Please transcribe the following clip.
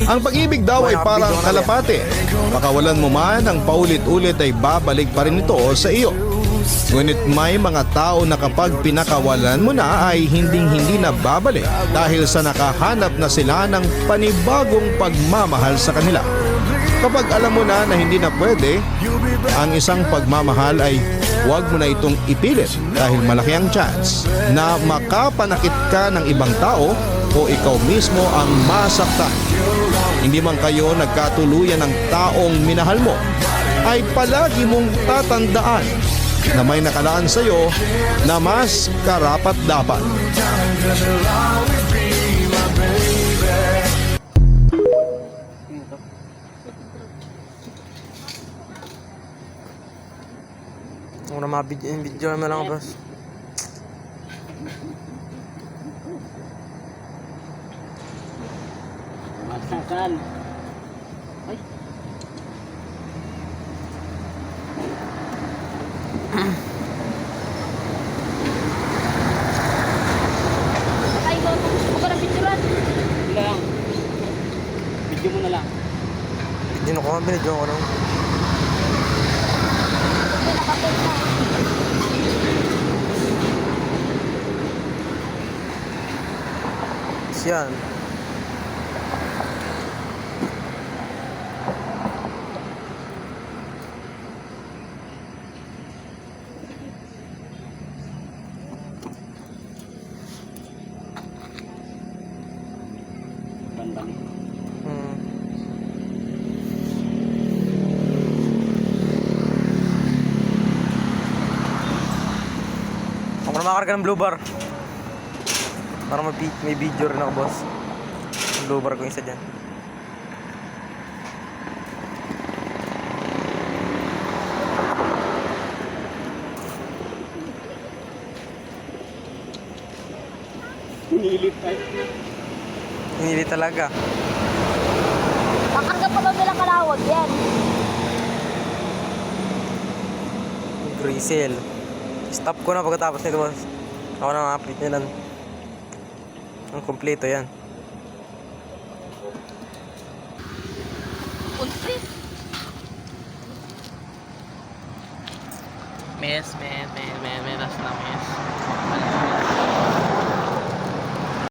Ang pag-ibig daw ay parang kalapate. Pakawalan mo man ang paulit-ulit ay babalik pa rin ito sa iyo. Ngunit may mga tao na kapag pinakawalan mo na ay hinding-hindi na babalik dahil sa nakahanap na sila ng panibagong pagmamahal sa kanila. Kapag alam mo na hindi na pwede, ang isang pagmamahal ay huwag mo na itong ipilit dahil malaki ang chance na makapanakit ka ng ibang tao o ikaw mismo ang masaktan. Hindi man kayo nagkatuluyan ng taong minahal mo, ay palagi mong tatandaan na may nakalaan sa iyo na mas karapat-dapat. Kung na video naman lang, boss. Masakan. Ay. Ay, go. Huwag ka ng picturean. Wala lang. Video mo na lang. Video ko, binidyo ko lang. Hindi, nakapit na. Yan. Bandang. Ako na makakarga ng blue bar. Para may video rin ako, boss. Yung blue bar ko isa dyan. Hinilit ay. Hindi talaga. Pakarga pa daw nila kalawag yan. Grisel. Stop ko na pagkatapos nito, boss. Ako na ma-update nila. Ang kompleto yan. Unsis. Mes, mes, mes, mes, mes, mes, mes.